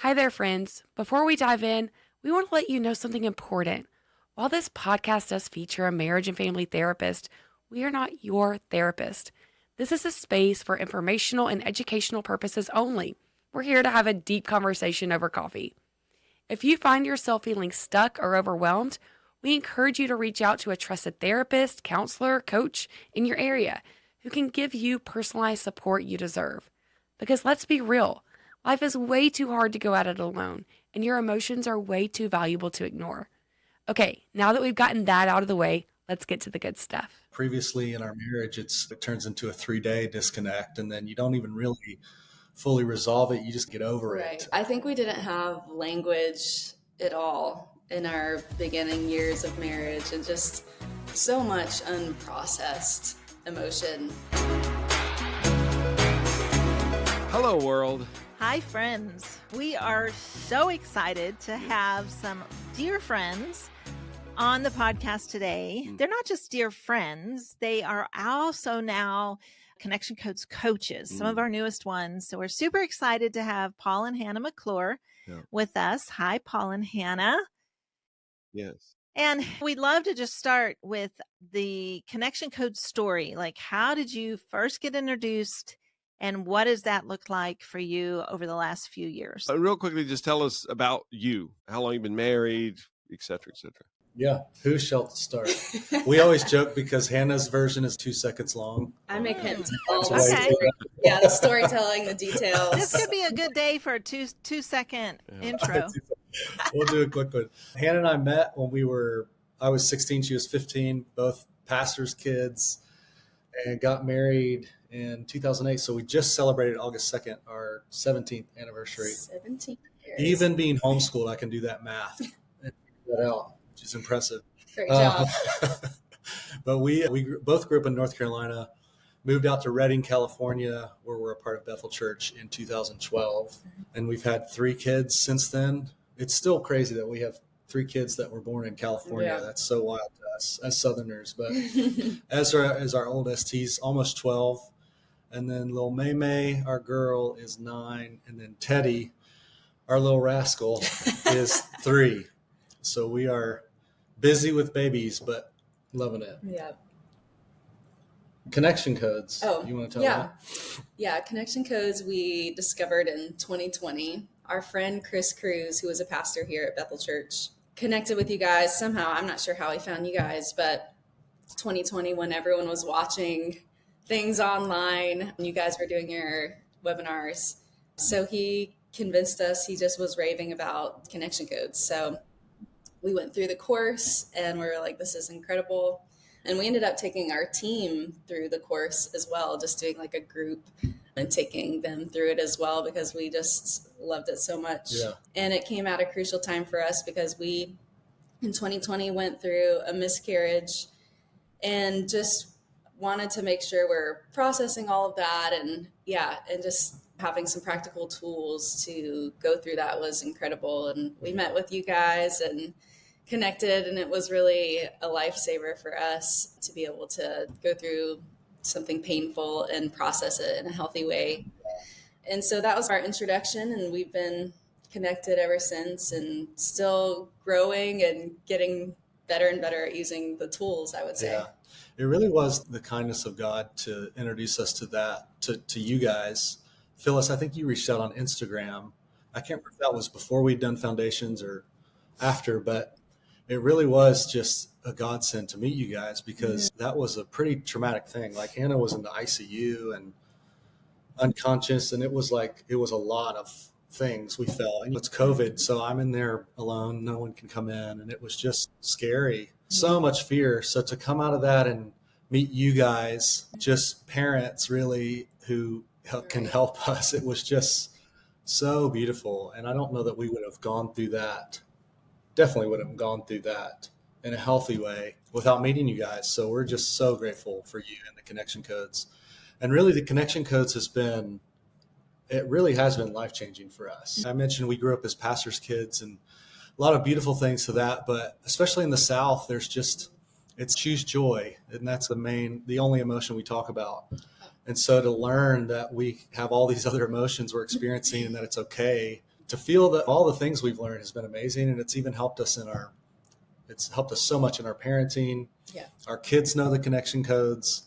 Hi there, friends. Before we dive in, we want to let you know something important. While this podcast does feature a marriage and family therapist, we are not your therapist. This is a space for informational and educational purposes only. We're here to have a deep conversation over coffee. If you find yourself feeling stuck or overwhelmed, we encourage you to reach out to a trusted therapist, counselor, coach in your area who can give you personalized support you deserve. Because let's be real, life is way too hard to go at it alone, and your emotions are way too valuable to ignore. Okay, now that we've gotten that out of the way, let's get to the good stuff. Previously in our marriage, it turns into a 3-day disconnect, and then you don't even really fully resolve it. You just get over it. I think we didn't have language at all in our beginning years of marriage, and just so much unprocessed emotion. Hello, world. Hi, friends. We are so excited to have some dear friends on the podcast today. They're not just dear friends, they are also now Connection Codes coaches, some of our newest ones. So we're super excited to have Paul and Hannah McClure with us. Hi, Paul and Hannah. Yes. And we'd love to just start with the Connection Code story. Like, how did you first get introduced? And what does that look like for you over the last few years? Real quickly, just tell us about you, how long you've been married, et cetera, et cetera. Yeah, who shall start? We always joke because Hannah's version is 2 seconds long. I make him tell. Okay. Yeah, the storytelling, the details. This could be a good day for a two-second intro. We'll do a quick one. Hannah and I met when I was 16, she was 15, both pastors' kids, and got married in 2008. So we just celebrated August 2nd, our 17th anniversary. 17 years. Even being homeschooled, I can do that math and figure that out, which is impressive. Great job. But we both grew up in North Carolina, moved out to Redding, California, where we're a part of Bethel Church in 2012. And we've had 3 kids since then. It's still crazy that we have 3 kids that were born in California. Yeah. That's so wild to us as Southerners. But as our oldest, he's almost 12. And then little May, our girl, is 9. And then Teddy, our little rascal, is 3. So we are busy with babies, but loving it. Yeah. Connection Codes. Oh, you want to tell yeah. that? Yeah, Connection Codes we discovered in 2020. Our friend Chris Cruz, who was a pastor here at Bethel Church, connected with you guys somehow. I'm not sure how he found you guys, but 2020, when everyone was watching things online, you guys were doing your webinars. So he convinced us, he just was raving about Connection Codes. So we went through the course and we were like, this is incredible. And we ended up taking our team through the course as well, just doing like a group and taking them through it as well, because we just loved it so much. Yeah. And it came at a crucial time for us because we, in 2020, went through a miscarriage and just wanted to make sure we're processing all of that. And just having some practical tools to go through that was incredible. And we met with you guys and connected, and it was really a lifesaver for us to be able to go through something painful and process it in a healthy way. And so that was our introduction, and we've been connected ever since and still growing and getting better and better at using the tools, I would say. Yeah. It really was the kindness of God to introduce us to that, to you guys. Phyllis, I think you reached out on Instagram. I can't remember if that was before we'd done foundations or after, but it really was just a godsend to meet you guys, because that was a pretty traumatic thing. Like, Hannah was in the ICU and unconscious, and it was a lot of things we felt. And it's COVID, so I'm in there alone. No one can come in, and it was just scary. So much fear. So to come out of that and meet you guys, just parents really who can help us, it was just so beautiful. And I don't know that we would have gone through that. Definitely would have gone through that in a healthy way without meeting you guys. So we're just so grateful for you and the Connection Codes. And really the Connection Codes it really has been life-changing for us. I mentioned we grew up as pastors' kids, and a lot of beautiful things to that, but especially in the South, it's choose joy. And that's the only emotion we talk about. And so to learn that we have all these other emotions we're experiencing and that it's okay to feel that all the things we've learned has been amazing. And it's even helped us so much in our parenting. Yeah. Our kids know the connection codes.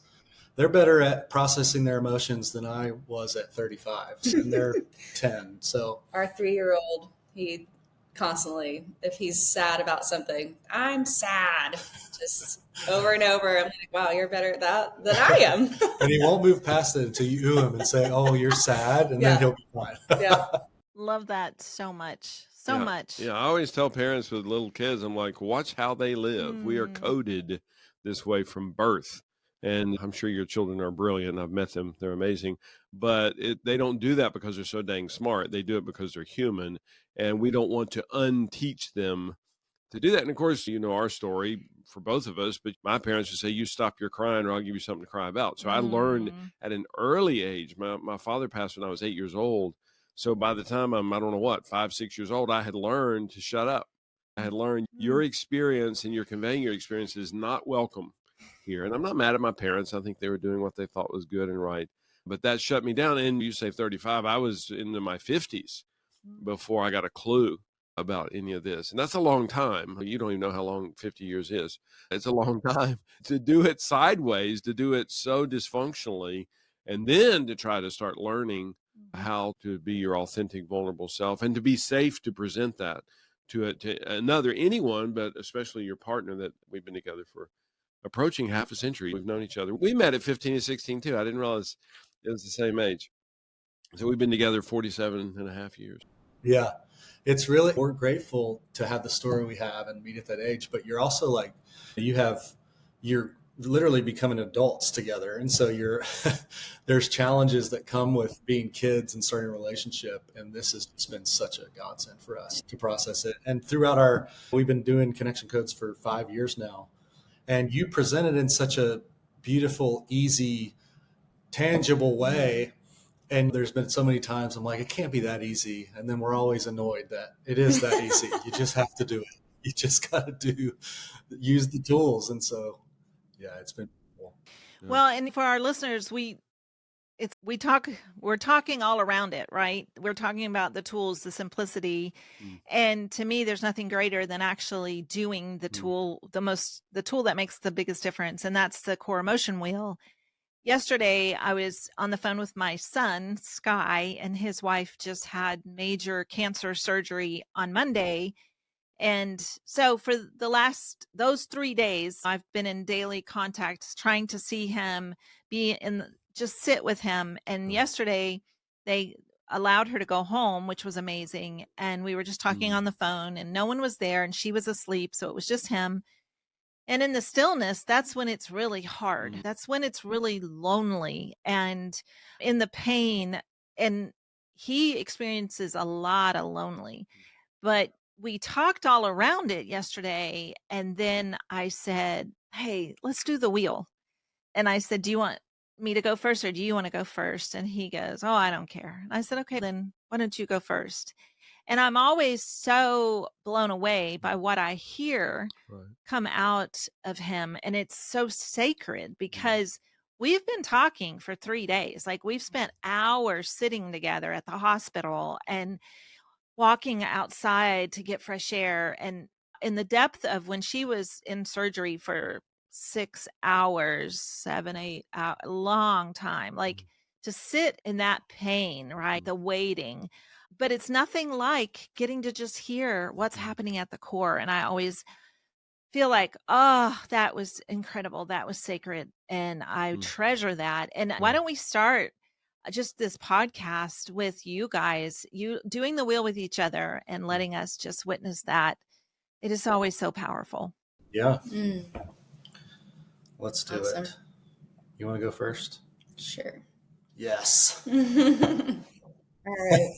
They're better at processing their emotions than I was at 35, and they're 10. So Our 3-year-old, he constantly, if he's sad about something, I'm sad, just over and over. I'm like, wow, you're better at that than I am. and he won't move past it until you ooh him and say, "Oh, you're sad," and Yeah. then he'll be fine. Yeah. Love that so much. So Yeah. much. Yeah, I always tell parents with little kids, I'm like, watch how they live. We are Mm. coded this way from birth. And I'm sure your children are brilliant. I've met them. They're amazing. But they don't do that because they're so dang smart. They do it because they're human. And we don't want to unteach them to do that. And of course, you know our story for both of us, but my parents would say, you stop your crying or I'll give you something to cry about. So I learned at an early age. My father passed when I was 8 years old. So by the time I'm, I don't know what, 5, 6 years old, I had learned to shut up. I had learned your experience and you're conveying your experience is not welcome here. And I'm not mad at my parents. I think they were doing what they thought was good and right. But that shut me down. And you say 35, I was into my 50s before I got a clue about any of this. And that's a long time. You don't even know how long 50 years is. It's a long time to do it sideways, to do it so dysfunctionally, and then to try to start learning how to be your authentic, vulnerable self and to be safe to present that to another, anyone, but especially your partner that we've been together for approaching half a century. We've known each other. We met at 15 and 16 too. I didn't realize it was the same age. So we've been together 47 and a half years. Yeah. We're grateful to have the story we have and meet at that age, but you're also like, you're literally becoming adults together. And so there's challenges that come with being kids and starting a relationship. And this has been such a godsend for us to process it. And we've been doing connection codes for 5 years now. And you present it in such a beautiful, easy, tangible way. And there's been so many times I'm like, it can't be that easy. And then we're always annoyed that it is that easy. You just have to do it. You just got to use the tools. And so, yeah, it's been cool. Yeah. Well, and for our listeners, we're talking all around it, right? We're talking about the tools, the simplicity. And to me, there's nothing greater than actually doing the tool, the tool that makes the biggest difference. And that's the core emotion wheel. Yesterday, I was on the phone with my son, Sky, and his wife just had major cancer surgery on Monday. And so for those 3 days, I've been in daily contact, trying to see him, just sit with him. And yesterday they allowed her to go home, which was amazing. And we were just talking on the phone and no one was there and she was asleep. So it was just him. And in the stillness, that's when it's really hard. That's when it's really lonely and in the pain. And he experiences a lot of lonely, but we talked all around it yesterday. And then I said, hey, let's do the wheel. And I said, do you want me to go first or do you want to go first? And he goes, oh, I don't care. And I said, okay, then why don't you go first? And I'm always so blown away by what I hear come out of him. And it's so sacred because we've been talking for 3 days. Like we've spent hours sitting together at the hospital and walking outside to get fresh air. And in the depth of when she was in surgery for 6 hours, 7, 8 hours, long time, like to sit in that pain, right? The waiting. But it's nothing like getting to just hear what's happening at the core. And I always feel like, oh, that was incredible. That was sacred. And I treasure that. And why don't we start just this podcast with you guys, you doing the wheel with each other and letting us just witness that. It is always so powerful. Yeah. Let's do Awesome. it. You want to go first? Sure. Yes. All right.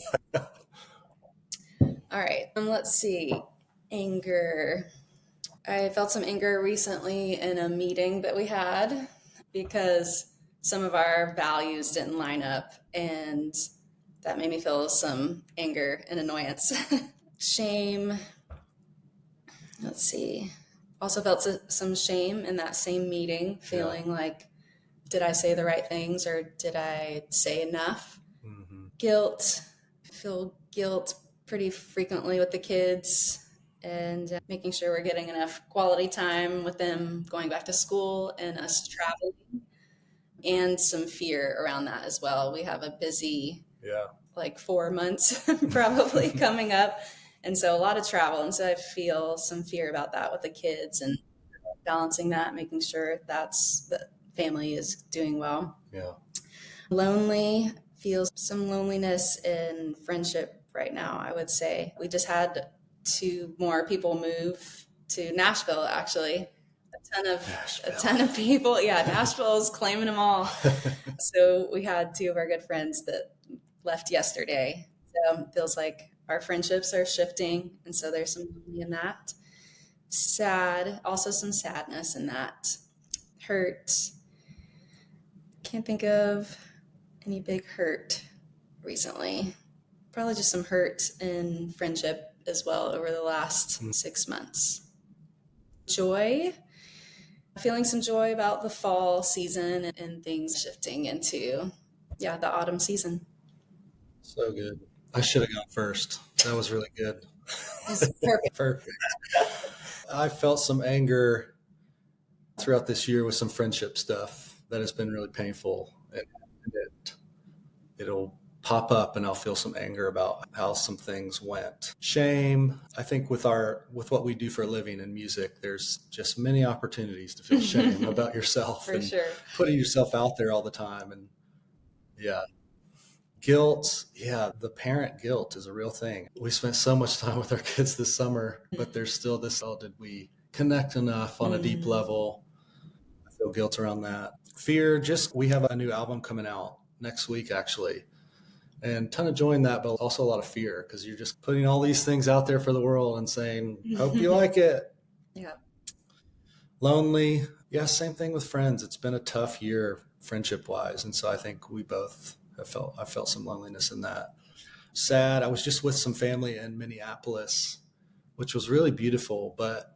All right. Let's see. Anger. I felt some anger recently in a meeting that we had because some of our values didn't line up, and that made me feel some anger and annoyance. Shame. Let's see. Also felt some shame in that same meeting, feeling like, did I say the right things or did I say enough? Guilt. I feel guilt pretty frequently with the kids and making sure we're getting enough quality time with them going back to school and us traveling, and some fear around that as well. We have a busy, like 4 months probably coming up. And so a lot of travel. And so I feel some fear about that with the kids and balancing that, making sure the family is doing well. Yeah. Lonely, feels some loneliness in friendship right now, I would say. We just had 2 more people move to Nashville, actually. A ton of people. Yeah, Nashville is claiming them all. So we had 2 of our good friends that left yesterday. So it feels like our friendships are shifting. And so there's some beauty in that. Sad, also some sadness in that. Hurt. Can't think of any big hurt recently. Probably just some hurt in friendship as well over the last 6 months. Joy. Feeling some joy about the fall season and things shifting into, the autumn season. So good. I should have gone first. That was really good. Perfect. Perfect. I felt some anger throughout this year with some friendship stuff that has been really painful. And it'll pop up and I'll feel some anger about how some things went. Shame. I think with what we do for a living in music, there's just many opportunities to feel shame about yourself For and sure. putting yourself out there all the time. And guilt. Yeah. The parent guilt is a real thing. We spent so much time with our kids this summer, but there's still this, did we connect enough on a deep level? I feel guilt around that. Fear. We have a new album coming out next week, actually. And a ton of joy in that, but also a lot of fear because you're just putting all these things out there for the world and saying, hope you like it. Yeah. Lonely. Yeah, same thing with friends. It's been a tough year friendship-wise. And so I think we both I felt some loneliness in that. Sad. I was just with some family in Minneapolis, which was really beautiful, but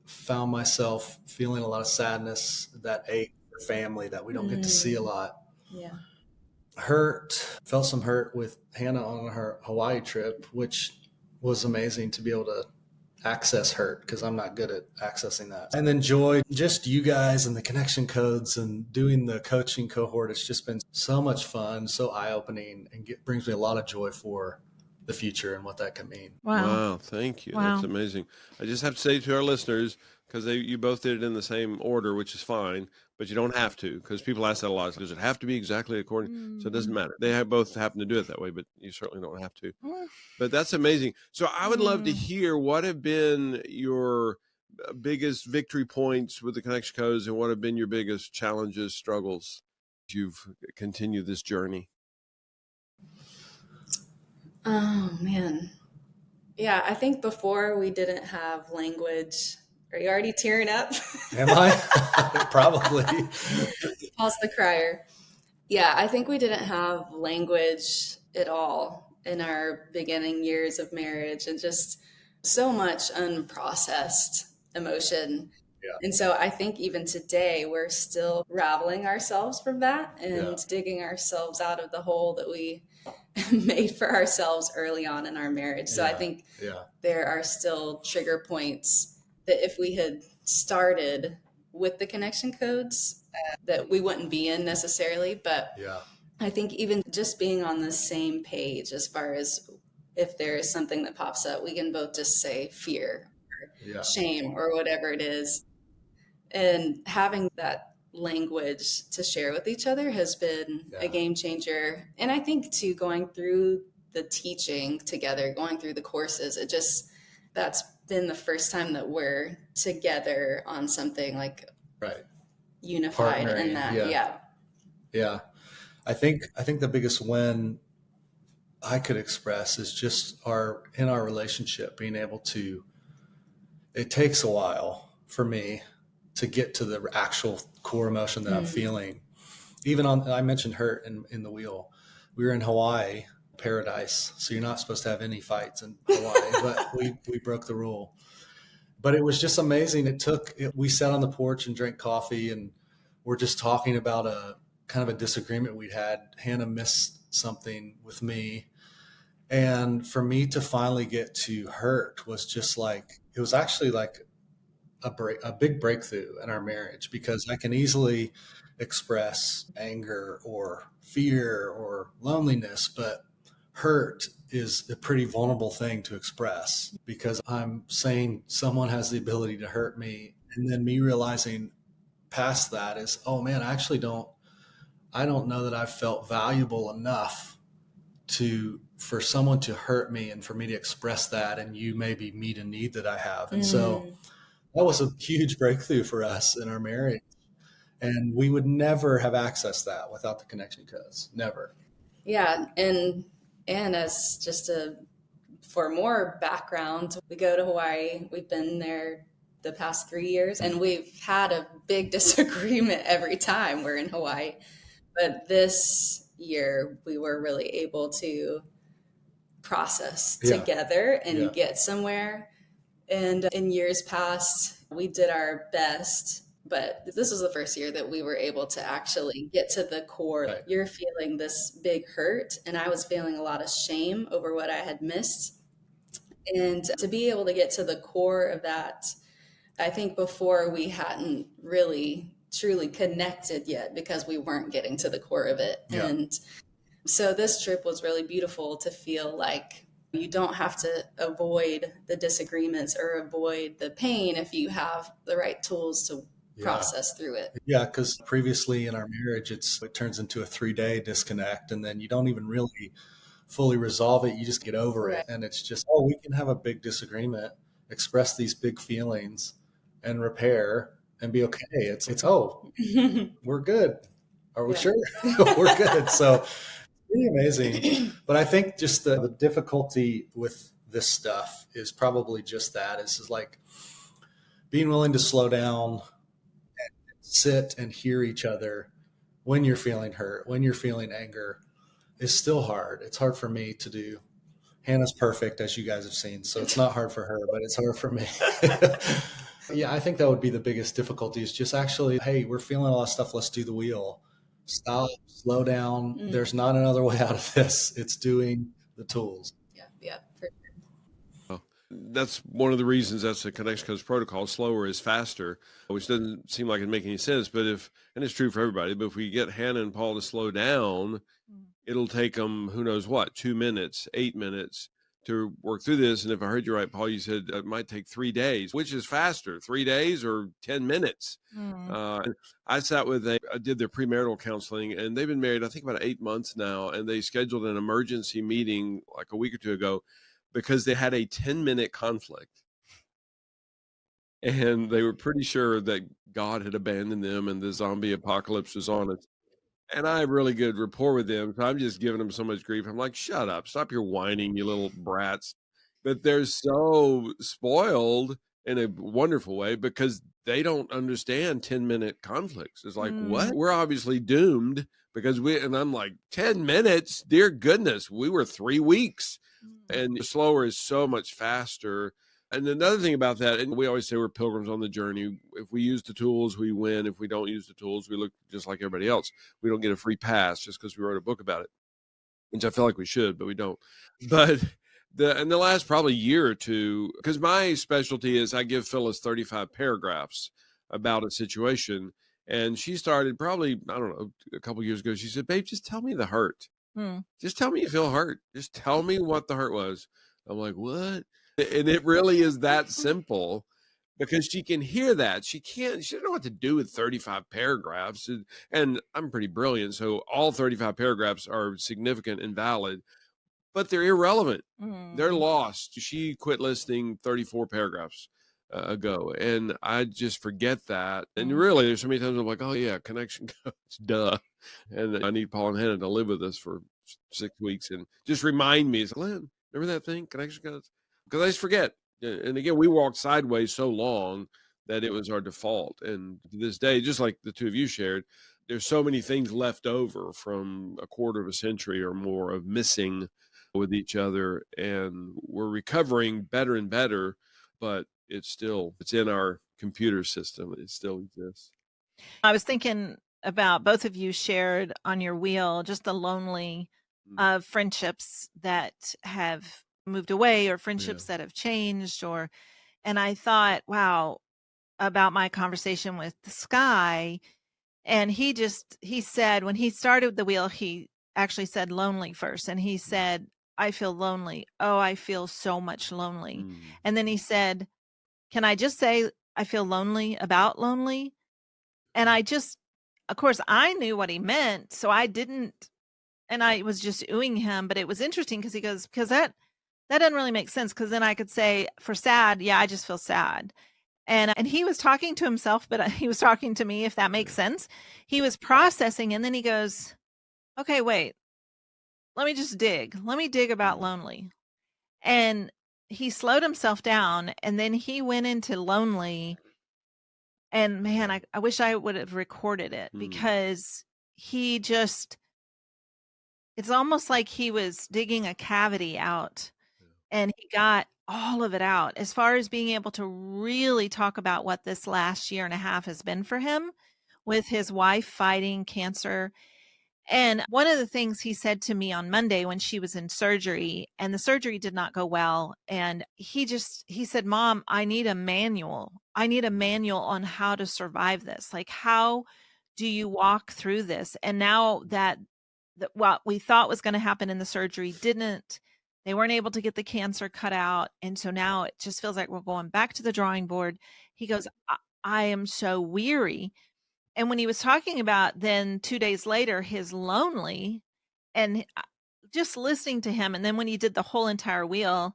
found myself feeling a lot of sadness that ache for family that we don't get to see a lot. Yeah. Felt some hurt with Hannah on her Hawaii trip, which was amazing to be able to access hurt because I'm not good at accessing that. And then joy, just you guys and the connection codes and doing the coaching cohort. It's just been so much fun, so eye-opening, and brings me a lot of joy for the future and what that can mean. Wow. Thank you. Wow. That's amazing. I just have to say to our listeners, because you both did it in the same order, which is fine, but you don't have to, because people ask that a lot. Does it have to be exactly according? So it doesn't matter. They both happen to do it that way, but you certainly don't have to. But that's amazing. So I would love to hear what have been your biggest victory points with the connection codes and what have been your biggest challenges, struggles as you've continued this journey. Oh, man. Yeah, I think before we didn't have language. Are you already tearing up? Am I? Probably. Paul's the crier. Yeah, I think we didn't have language at all in our beginning years of marriage, and just so much unprocessed emotion. Yeah. And so I think even today we're still raveling ourselves from that and digging ourselves out of the hole that we made for ourselves early on in our marriage. So I think there are still trigger points that if we had started with the connection codes, that we wouldn't be in necessarily. But I think even just being on the same page as far as if there is something that pops up, we can both just say fear or shame or whatever it is. And having that language to share with each other has been a game changer. And I think too, going through the teaching together, going through the courses, that's been the first time that we're together on something like unified Partnering, in that. Yeah. I think the biggest win I could express is just in our relationship, being able to, it takes a while for me to get to the actual core emotion that I'm feeling. Even I mentioned hurt in the wheel. We were in Hawaii, paradise. So you're not supposed to have any fights in Hawaii, but we broke the rule. But it was just amazing. We sat on the porch and drank coffee, and we're just talking about a kind of a disagreement we'd had. Hannah missed something with me, And for me to finally get to hurt was just like, it was actually like a big breakthrough in our marriage, because I can easily express anger or fear or loneliness, but hurt is a pretty vulnerable thing to express, because I'm saying someone has the ability to hurt me. And then me realizing past that is, oh man, I don't know that I've felt valuable enough for someone to hurt me and for me to express that, and you maybe meet a need that I have. And so that was a huge breakthrough for us in our marriage. And we would never have accessed that without the connection codes. Never. Yeah. And as just for more background, we go to Hawaii. We've been there the past 3 years, and we've had a big disagreement every time we're in Hawaii. But this year we were really able to process together and get somewhere. And in years past, we did our best, but this was the first year that we were able to actually get to the core. Right. You're feeling this big hurt, and I was feeling a lot of shame over what I had missed. And to be able to get to the core of that, I think before we hadn't really truly connected yet, because we weren't getting to the core of it. Yeah. And so this trip was really beautiful to feel like you don't have to avoid the disagreements or avoid the pain if you have the right tools to process through it. Yeah, because previously in our marriage, it turns into a 3-day disconnect, and then you don't even really fully resolve it. You just get over it. And it's just, oh, we can have a big disagreement, express these big feelings, and repair and be okay. It's we're good. Are we sure? We're good. So really amazing. But I think just the difficulty with this stuff is probably just that. It's like being willing to slow down and sit and hear each other when you're feeling hurt, when you're feeling anger, is still hard. It's hard for me to do. Hannah's perfect, as you guys have seen, so it's not hard for her, but it's hard for me. Yeah, I think that would be the biggest difficulty, is just actually, hey, we're feeling a lot of stuff. Let's do the wheel. Stop, slow down. There's not another way out of this. It's doing the tools. Yeah. For Well, that's one of the reasons that's the connection codes protocol. Slower is faster, which doesn't seem like it make any sense, but and it's true for everybody, but if we get Hannah and Paul to slow down, it'll take them, who knows what, 2 minutes, 8 minutes to work through this. And if I heard you right, Paul, you said it might take 3 days. Which is faster, 3 days or 10 minutes? I did their premarital counseling, and they've been married, I think, about 8 months now. And they scheduled an emergency meeting like a week or two ago because they had a 10-minute conflict. And they were pretty sure that God had abandoned them and the zombie apocalypse was on us. And I have really good rapport with them. So I'm just giving them so much grief. I'm like, shut up. Stop your whining, you little brats. But they're so spoiled in a wonderful way because they don't understand 10-minute conflicts. It's like, what? We're obviously doomed because and I'm like, 10 minutes? Dear goodness, we were 3 weeks. And slower is so much faster. And another thing about that, and we always say we're pilgrims on the journey. If we use the tools, we win. If we don't use the tools, we look just like everybody else. We don't get a free pass just because we wrote a book about it, which I feel like we should, but we don't. But in the last probably year or two, because my specialty is I give Phyllis 35 paragraphs about a situation. And she started probably, I don't know, a couple years ago. She said, babe, just tell me the hurt. Just tell me you feel hurt. Just tell me what the hurt was. I'm like, what? And it really is that simple, because she can hear that. She doesn't know what to do with 35 paragraphs. And I'm pretty brilliant. So all 35 paragraphs are significant and valid, but they're irrelevant. They're lost. She quit listening 34 paragraphs ago. And I just forget that. And really, there's so many times I'm like, oh yeah, connection codes, duh. And I need Paul and Hannah to live with us for 6 weeks and just remind me, Glenn, remember that thing, connection codes? Because I just forget. And again, we walked sideways so long that it was our default. And to this day, just like the two of you shared, there's so many things left over from a quarter of a century or more of missing with each other. And we're recovering better and better, but it's in our computer system. It still exists. I was thinking about both of you shared on your wheel, just the lonely Mm. of friendships that have moved away or Yeah. friendships that have changed and I thought, wow, about my conversation with Sky. And he said, when he started the wheel, he actually said lonely first. And he said, I feel lonely. Oh, I feel so much lonely. Mm. And then he said, can I just say I feel lonely about lonely? And of course, I knew what he meant. So I didn't, and I was just oohing him. But it was interesting because he goes, because that doesn't really make sense. Because then I could say for sad, yeah, I just feel sad. And he was talking to himself, but he was talking to me, if that makes sense. He was processing, and then he goes, okay, wait, let me just dig. Let me dig about lonely. And he slowed himself down, and then he went into lonely. And man, I wish I would have recorded it because he just, it's almost like he was digging a cavity out and he got all of it out as far as being able to really talk about what this last year and a half has been for him with his wife fighting cancer. And one of the things he said to me on Monday when she was in surgery, and the surgery did not go well, and he said, Mom, I need a manual. I need a manual on how to survive this. Like, how do you walk through this? And now that what we thought was going to happen in the surgery didn't, they weren't able to get the cancer cut out. And so now it just feels like we're going back to the drawing board. He goes, I am so weary. And when he was talking about then 2 days later, his lonely, and just listening to him. And then when he did the whole entire wheel,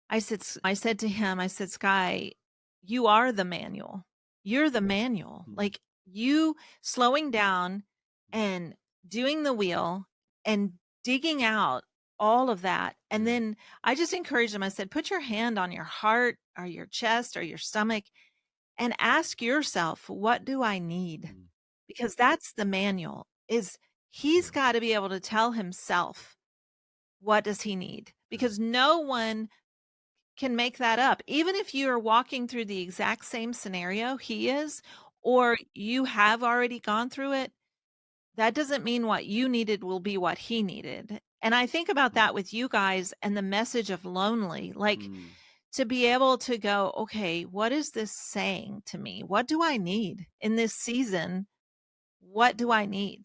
I said to him, I said, Sky, you are the manual. You're the manual. Like, you slowing down and doing the wheel and digging out all of that. And then I just encouraged him. I said, put your hand on your heart or your chest or your stomach and ask yourself, what do I need? Because that's the manual. He's got to be able to tell himself, what does he need? Because no one can make that up. Even if you are walking through the exact same scenario he is, or you have already gone through it, that doesn't mean what you needed will be what he needed. And I think about that with you guys and the message of lonely, like to be able to go, okay, what is this saying to me? What do I need in this season? What do I need?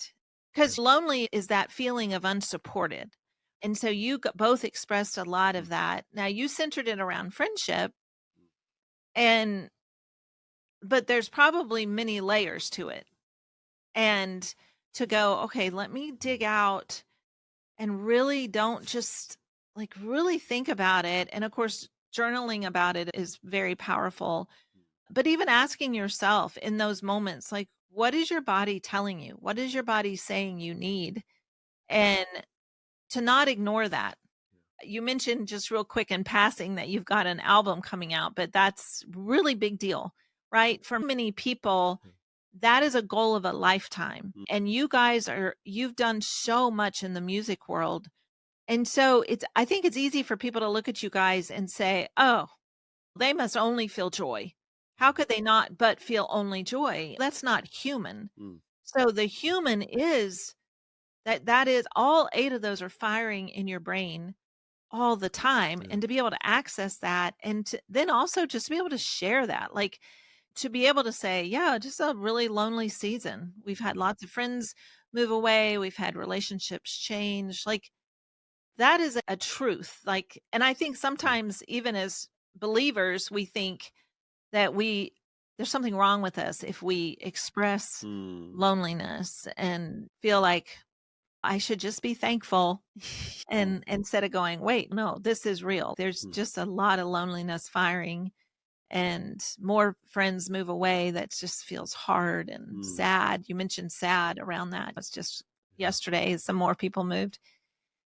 Because lonely is that feeling of unsupported. And so you both expressed a lot of that. Now you centered it around friendship, but there's probably many layers to it. And to go, okay, let me dig out and really don't just really think about it. And of course, journaling about it is very powerful. But even asking yourself in those moments, like, what is your body telling you? What is your body saying you need? And to not ignore that. You mentioned just real quick in passing that you've got an album coming out, but that's really big deal, right? For many people, that is a goal of a lifetime. And you guys you've done so much in the music world. And so I think it's easy for people to look at you guys and say, oh, they must only feel joy. How could they not but feel only joy? That's not human. So the human is that is all 8 of those are firing in your brain all the time. And to be able to access that and then also just to be able to share that, like to be able to say, yeah, just a really lonely season. We've had lots of friends move away. We've had relationships change. Like that is a truth. Like, and I think sometimes even as believers, we think that there's something wrong with us if we express loneliness and feel like I should just be thankful. And instead of going, wait, no, this is real. There's just a lot of loneliness firing and more friends move away. That just feels hard and sad. You mentioned sad around that. It's just yesterday, some more people moved.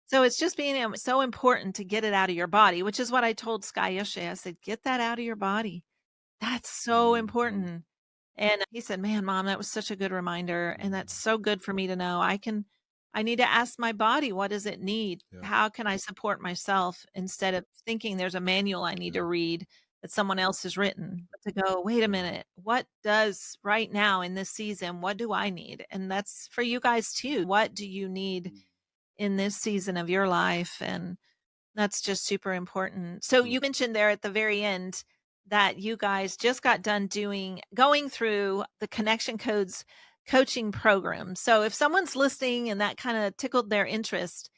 So it's just being so important to get it out of your body, which is what I told Sky yesterday. I said, get that out of your body. That's so important. And he said, man, Mom, that was such a good reminder. And that's so good for me to know. I need to ask my body, what does it need? How can I support myself instead of thinking there's a manual I need to read that someone else has written? But to go, wait a minute, what does right now in this season, what do I need? And that's for you guys too. What do you need in this season of your life. And that's just super important. So you mentioned there at the very end that you guys just got done going through the Connection Codes coaching program. So if someone's listening and that kind of tickled their interest,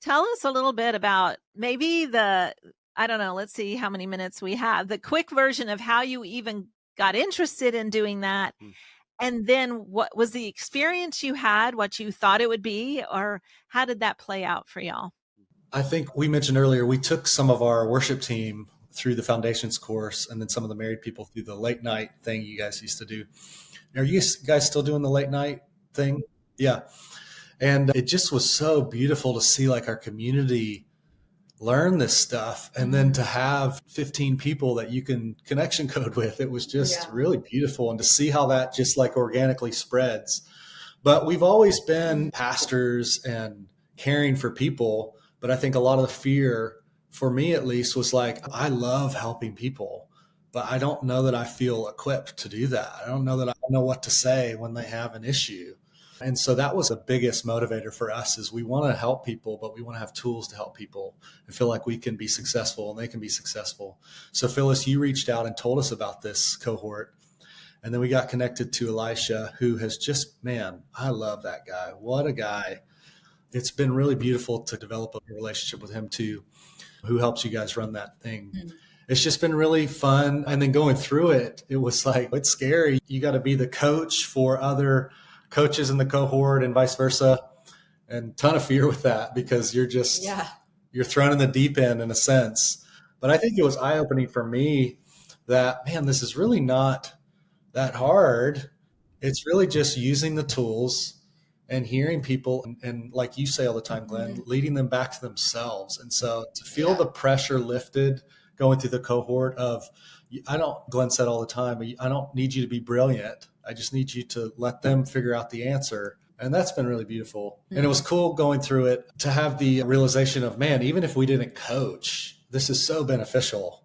tell us a little bit about maybe I don't know, let's see how many minutes we have, the quick version of how you even got interested in doing that. And then what was the experience you had, what you thought it would be, or how did that play out for y'all? I think we mentioned earlier, we took some of our worship team through the foundations course, and then some of the married people through the late night thing you guys used to do. Are you guys still doing the late night thing? Yeah. And it just was so beautiful to see like our community learn this stuff, and then to have 15 people that you can connection code with. It was just really beautiful, and to see how that just like organically spreads. But we've always been pastors and caring for people. But I think a lot of the fear, for me at least, was like, I love helping people, but I don't know that I feel equipped to do that. I don't know that I know what to say when they have an issue. And so that was the biggest motivator for us, is we want to help people, but we want to have tools to help people and feel like we can be successful and they can be successful. So Phyllis, you reached out and told us about this cohort. And then we got connected to Elisha, who has just, man, I love that guy. What a guy. It's been really beautiful to develop a relationship with him too, who helps you guys run that thing. It's just been really fun. And then going through it, it was like, it's scary. You got to be the coach for other coaches in the cohort and vice versa. And ton of fear with that, because you're just, you're thrown in the deep end in a sense. But I think it was eye-opening for me that, man, this is really not that hard. It's really just using the tools and hearing people, and like you say all the time, Glenn, leading them back to themselves. And so to feel the pressure lifted going through the cohort of, Glenn said all the time, I don't need you to be brilliant. I just need you to let them figure out the answer. And that's been really beautiful. And it was cool going through it to have the realization of, man, even if we didn't coach, this is so beneficial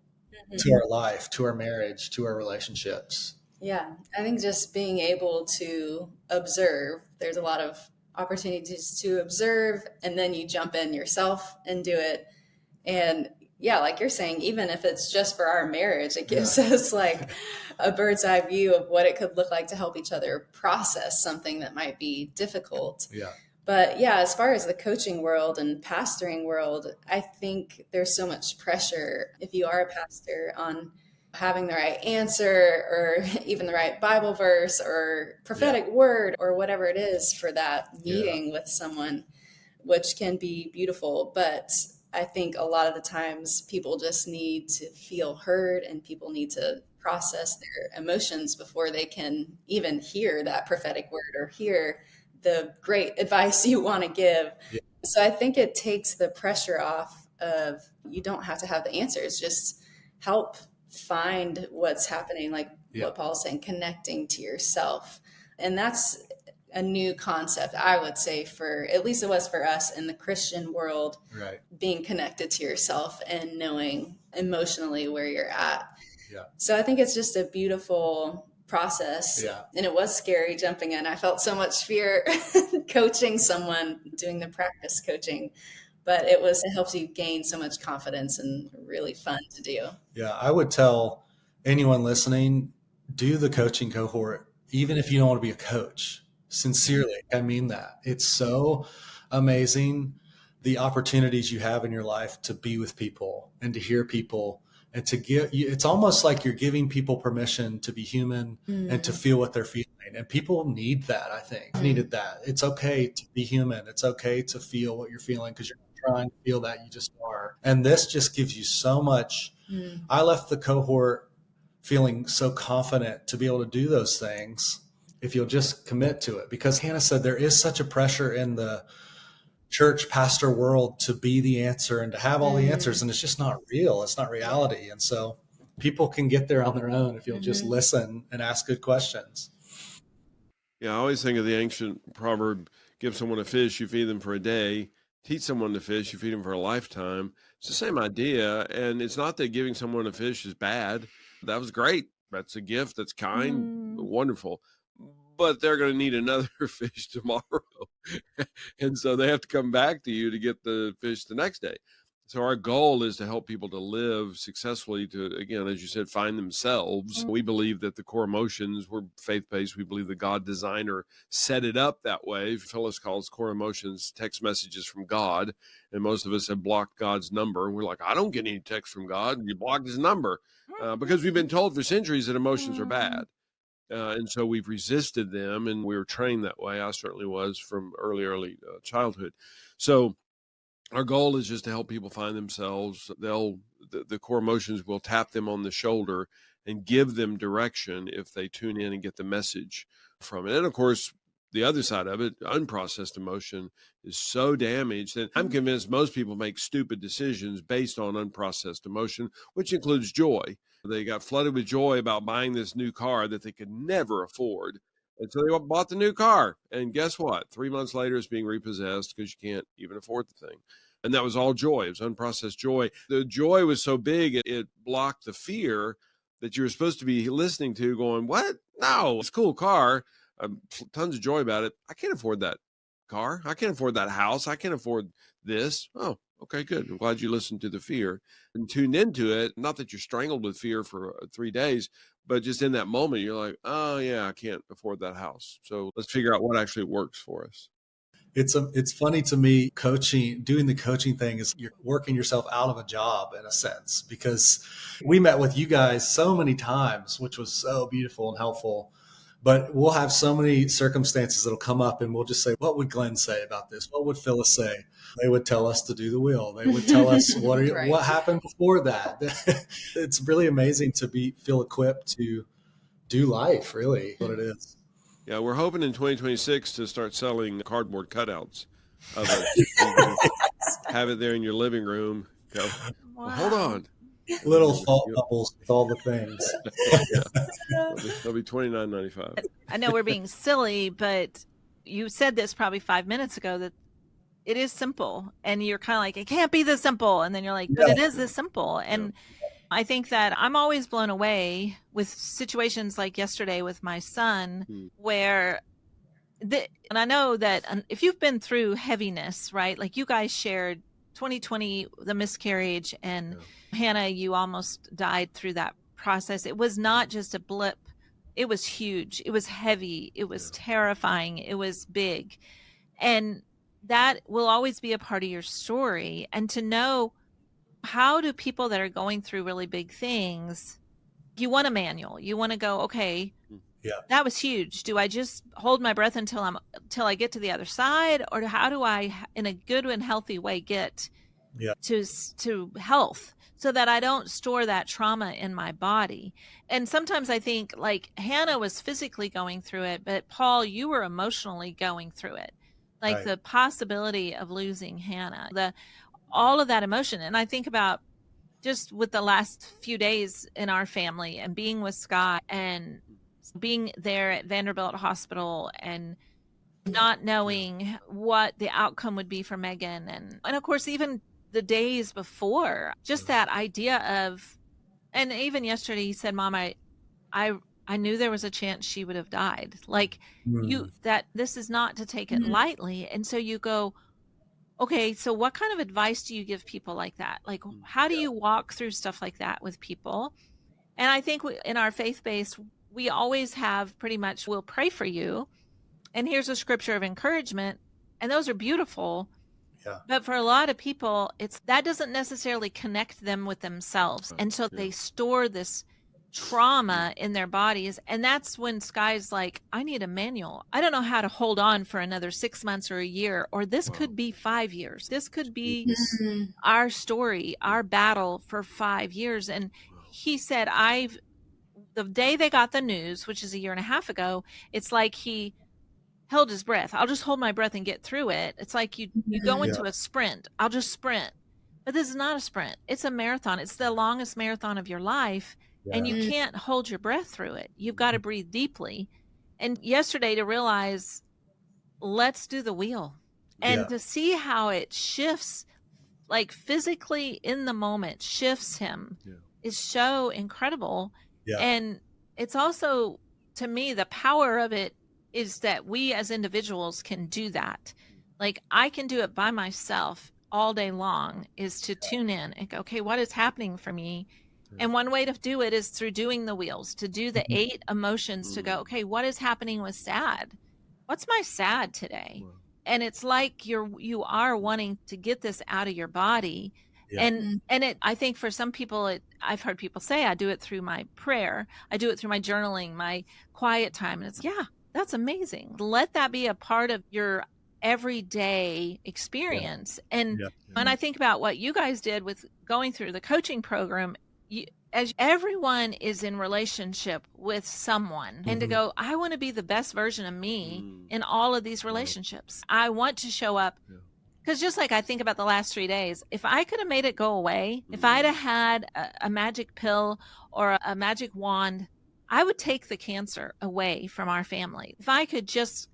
to our life, to our marriage, to our relationships. Yeah, I think just being able to observe, there's a lot of opportunities to observe, and then you jump in yourself and do it. And yeah, like you're saying, even if it's just for our marriage, it gives us like a bird's eye view of what it could look like to help each other process something that might be difficult. Yeah. But yeah, as far as the coaching world and pastoring world, I think there's so much pressure if you are a pastor on having the right answer, or even the right Bible verse or prophetic word or whatever it is for that meeting with someone, which can be beautiful. But I think a lot of the times people just need to feel heard, and people need to process their emotions before they can even hear that prophetic word or hear the great advice you want to give. Yeah. So I think it takes the pressure off of, you don't have to have the answers, just help find what's happening, like what Paul's saying, connecting to yourself. And that's a new concept, I would say, for at least it was for us in the Christian world, being connected to yourself and knowing emotionally where you're at. So I think it's just a beautiful process. And it was scary jumping in. I felt so much fear coaching someone, doing the practice coaching, but it helps you gain so much confidence and really fun to do. Yeah, I would tell anyone listening, do the coaching cohort, even if you don't want to be a coach. Sincerely, I mean that. It's so amazing, the opportunities you have in your life to be with people and to hear people, and to give. It's almost like you're giving people permission to be human and to feel what they're feeling. And people need that, I think. I've needed that. It's okay to be human. It's okay to feel what you're feeling, because you're trying to feel that, you just are. And this just gives you so much. I left the cohort feeling so confident to be able to do those things if you'll just commit to it. Because Hannah said there is such a pressure in the church pastor world to be the answer and to have all the answers, and it's just not real. It's not reality. And so people can get there on their own if you'll just listen and ask good questions. Yeah, I always think of the ancient proverb, give someone a fish, you feed them for a day. Teach someone to fish, you feed them for a lifetime. It's the same idea. And it's not that giving someone a fish is bad. That was great. That's a gift. That's kind, wonderful. but they're going to need another fish tomorrow. And so they have to come back to you to get the fish the next day. So our goal is to help people to live successfully, to, again, as you said, find themselves. We believe that the core emotions, we're faith-based. We believe the God designer set it up that way. Phyllis calls core emotions text messages from God. And most of us have blocked God's number. And we're like, I don't get any text from God. And you blocked his number because we've been told for centuries that emotions are bad. And so we've resisted them, and we were trained that way. I certainly was from early childhood. So our goal is just to help people find themselves. The core emotions will tap them on the shoulder and give them direction if they tune in and get the message from it. And of course, the other side of it, unprocessed emotion, is so damaged that I'm convinced most people make stupid decisions based on unprocessed emotion, which includes joy. They got flooded with joy about buying this new car that they could never afford. And so they bought the new car. And guess what? 3 months later, it's being repossessed because you can't even afford the thing. And that was all joy. It was unprocessed joy. The joy was so big, it blocked the fear that you were supposed to be listening to, going, what? No, it's a cool car. Tons of joy about it. I can't afford that car. I can't afford that house. I can't afford this. Oh, okay, good. I'm glad you listened to the fear and tuned into it. Not that you're strangled with fear for 3 days, but just in that moment, you're like, oh yeah, I can't afford that house. So let's figure out what actually works for us. It's funny to me, doing the coaching thing is you're working yourself out of a job in a sense, because we met with you guys so many times, which was so beautiful and helpful. But we'll have so many circumstances that'll come up and we'll just say, what would Glenn say about this? What would Phyllis say? They would tell us to do the will. They would tell us Right. what happened before that. It's really amazing to feel equipped to do life, really, what it is. Yeah, we're hoping in 2026 to start selling cardboard cutouts of it. You can have it there in your living room. Go, well, hold on. Little thought bubbles with all the things. Yeah. They'll be $29.95. I know we're being silly, but you said this probably 5 minutes ago that it is simple, and you're kind of like, it can't be this simple. And then you're like, but it is this simple. And I think that I'm always blown away with situations like yesterday with my son, where and I know that if you've been through heaviness, right? Like you guys shared 2020, the miscarriage, and Hannah, you almost died through that process. It was not just a blip. It was huge. It was heavy. It was terrifying. It was big. And that will always be a part of your story. And to know, how do people that are going through really big things, you want a manual. You want to go, okay, that was huge. Do I just hold my breath until I get to the other side? Or how do I, in a good and healthy way, get to health so that I don't store that trauma in my body? And sometimes I think, like, Hannah was physically going through it, but Paul, you were emotionally going through it. Like the possibility of losing Hannah, all of that emotion. And I think about just with the last few days in our family and being with Scott and being there at Vanderbilt Hospital and not knowing what the outcome would be for Megan. And of course, even the days before, just that idea of, and even yesterday he said, Mom, I knew there was a chance she would have died. Like that this is not to take it lightly. And so you go, okay, so what kind of advice do you give people like that? Like, how do you walk through stuff like that with people? And I think in our faith base, we always have pretty much, we'll pray for you. And here's a scripture of encouragement. And those are beautiful. Yeah. But for a lot of people, that doesn't necessarily connect them with themselves. And so they store this trauma in their bodies. And that's when Sky's like, I need a manual. I don't know how to hold on for another 6 months or a year, or this could be 5 years. This could be our story, our battle for 5 years. And he said, the day they got the news, which is a year and a half ago, it's like he held his breath. I'll just hold my breath and get through it. It's like you go into a sprint. I'll just sprint. But this is not a sprint. It's a marathon. It's the longest marathon of your life. And you can't hold your breath through it. You've got to breathe deeply. And yesterday to realize, let's do the wheel. And to see how it shifts, like physically in the moment, shifts him is so incredible. And it's also, to me, the power of it is that we as individuals can do that. Like I can do it by myself all day long, is to tune in and go, okay, what is happening for me? And one way to do it is through doing the wheels, to do the 8 emotions, to go, okay, what is happening with sad? What's my sad today? And it's like you are wanting to get this out of your body. Yeah. And I think for some people, I've heard people say, I do it through my prayer. I do it through my journaling, my quiet time. And it's, yeah, that's amazing. Let that be a part of your everyday experience. And when I think about what you guys did with going through the coaching program, as everyone is in relationship with someone, and to go, I want to be the best version of me in all of these relationships. I want to show up. Because just like I think about the last 3 days, if I could have made it go away, if I'd have had a magic pill or a magic wand, I would take the cancer away from our family. If I could just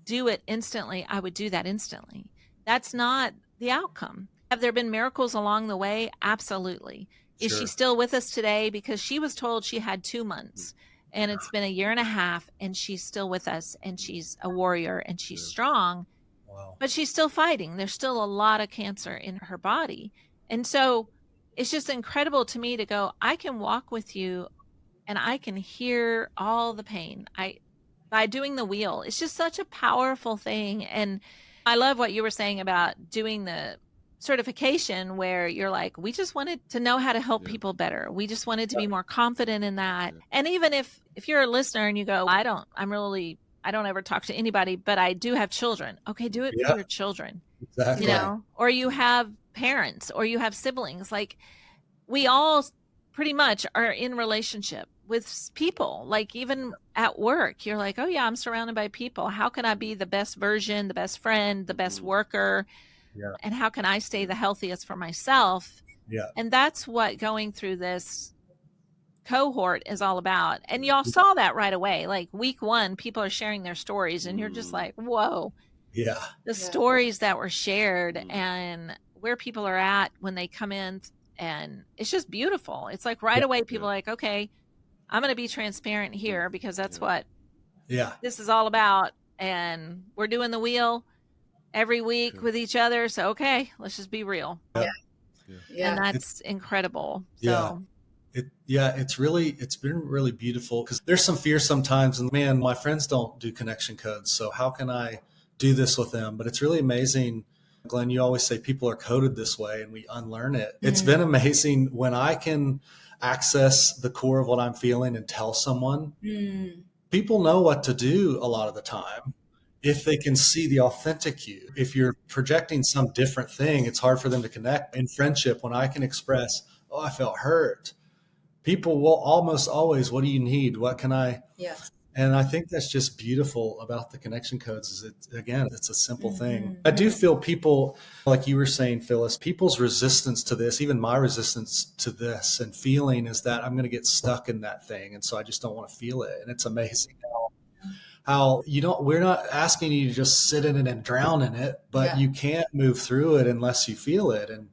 do it instantly, I would do that instantly. That's not the outcome. Have there been miracles along the way? Absolutely. Is she still with us today? Because she was told she had 2 months, and it's been 1.5 years, and she's still with us, and she's a warrior, and she's strong. Wow. But she's still fighting. There's still a lot of cancer in her body. And so it's just incredible to me to go, I can walk with you and I can hear all the pain by doing the wheel. It's just such a powerful thing. And I love what you were saying about doing the certification, where you're like, we just wanted to know how to help people better. We just wanted to be more confident in that. And even if you're a listener and you go, I don't ever talk to anybody, but I do have children. Okay, do it for your children. Exactly. You know, or you have parents, or you have siblings. Like, we all pretty much are in relationship with people. Like, even at work, you're like, oh yeah, I'm surrounded by people. How can I be the best version, the best friend, the best worker? And how can I stay the healthiest for myself? And that's what going through this cohort is all about. And y'all saw that right away. Like week 1, people are sharing their stories, and you're just like, whoa. The stories that were shared and where people are at when they come in, and it's just beautiful. It's like right away people are like, okay, I'm going to be transparent here, because that's what this is all about. And we're doing the wheel every week with each other. So, okay, let's just be real. And that's incredible. So it's been really beautiful, because there's some fear sometimes, and man, my friends don't do connection codes, so how can I do this with them? But it's really amazing, Glenn. You always say people are coded this way, and we unlearn it. It's been amazing when I can access the core of what I'm feeling and tell someone. People know what to do a lot of the time if they can see the authentic you. If you're projecting some different thing, it's hard for them to connect. In friendship, when I can express, oh, I felt hurt, people will almost always, what do you need? What can I? And I think that's just beautiful about the connection codes, is it's a simple thing. I do feel people, like you were saying, Phyllis, people's resistance to this, even my resistance to this and feeling, is that I'm going to get stuck in that thing. And so I just don't want to feel it. And it's amazing how we're not asking you to just sit in it and drown in it, but you can't move through it unless you feel it. And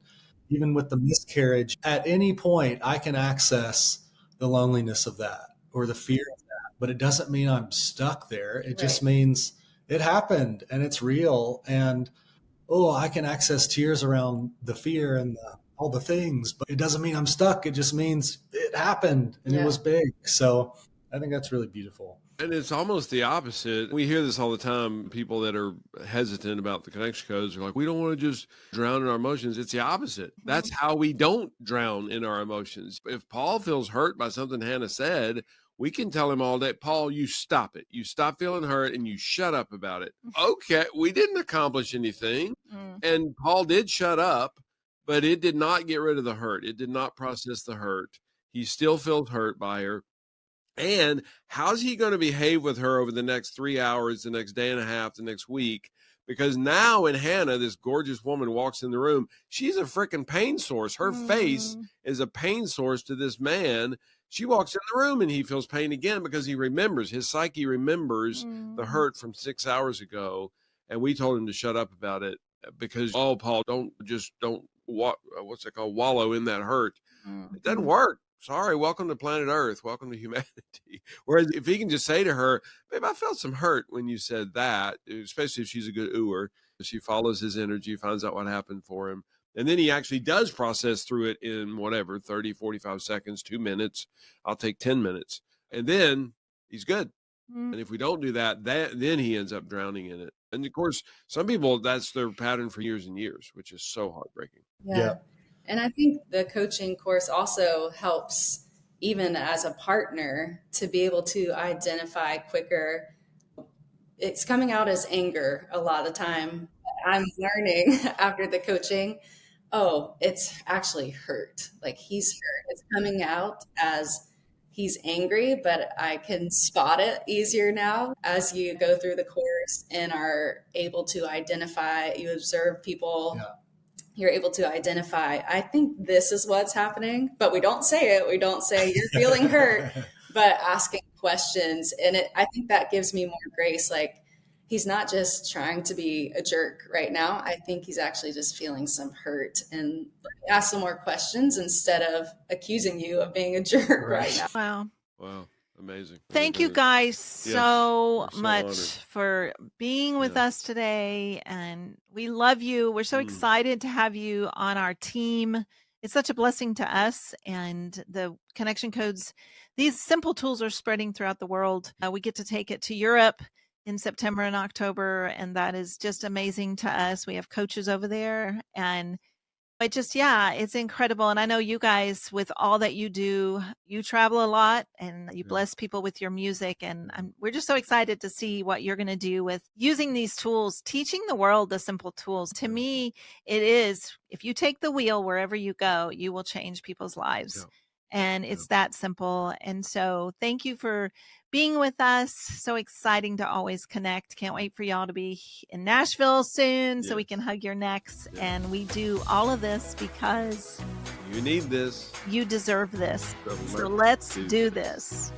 even with the miscarriage, at any point I can access the loneliness of that or the fear of that, but it doesn't mean I'm stuck there. It just means it happened and it's real. And, I can access tears around the fear and all the things, but it doesn't mean I'm stuck. It just means it happened and it was big. So I think that's really beautiful. And it's almost the opposite. We hear this all the time. People that are hesitant about the connection codes are like, we don't want to just drown in our emotions. It's the opposite. That's how we don't drown in our emotions. If Paul feels hurt by something Hannah said, we can tell him all day, Paul, you stop it. You stop feeling hurt and you shut up about it. Okay, we didn't accomplish anything. And Paul did shut up, but it did not get rid of the hurt. It did not process the hurt. He still feels hurt by her. And how's he going to behave with her over the next 3 hours, the next day and a half, the next week? Because now when Hannah, this gorgeous woman, walks in the room, she's a freaking pain source. Her face is a pain source to this man. She walks in the room and he feels pain again because he remembers, his psyche remembers the hurt from 6 hours ago. And we told him to shut up about it because, Paul, don't wallow in that hurt. It doesn't work. sorry, welcome to planet Earth, welcome to humanity. Whereas if he can just say to her, babe, I felt some hurt when you said that, especially if she's a good ooer. She follows his energy, finds out what happened for him. And then he actually does process through it in whatever, 30, 45 seconds, 2 minutes. I'll take 10 minutes. And then he's good. Mm. And if we don't do that, then he ends up drowning in it. And of course, some people, that's their pattern for years and years, which is so heartbreaking. Yeah. And I think the coaching course also helps, even as a partner, to be able to identify quicker. It's coming out as anger a lot of the time. I'm learning after the coaching, oh, it's actually hurt. Like he's hurt. It's coming out as he's angry, but I can spot it easier now as you go through the course and are able to identify, you observe people. Yeah. You're able to identify, I think this is what's happening, but we don't say it. We don't say you're feeling hurt, but asking questions. And I think that gives me more grace. Like he's not just trying to be a jerk right now. I think he's actually just feeling some hurt, and ask some more questions instead of accusing you of being a jerk right now. Wow. Wow. Amazing. Thank you guys so we're so much honored. for being with us today. And we love you. We're so excited to have you on our team. It's such a blessing to us. And the connection codes, these simple tools are spreading throughout the world. We get to take it to Europe in September and October. And that is just amazing to us. We have coaches over there, and it's incredible. And I know you guys, with all that you do, you travel a lot and you bless people with your music. And we're just so excited to see what you're going to do with using these tools, teaching the world the simple tools. To me, it is, if you take the wheel wherever you go, you will change people's lives. Yeah. And it's that simple. And so thank you for being with us. So exciting to always connect. Can't wait for y'all to be in Nashville soon so we can hug your necks. Yeah. And we do all of this because You need this. you deserve this. So So let's do this.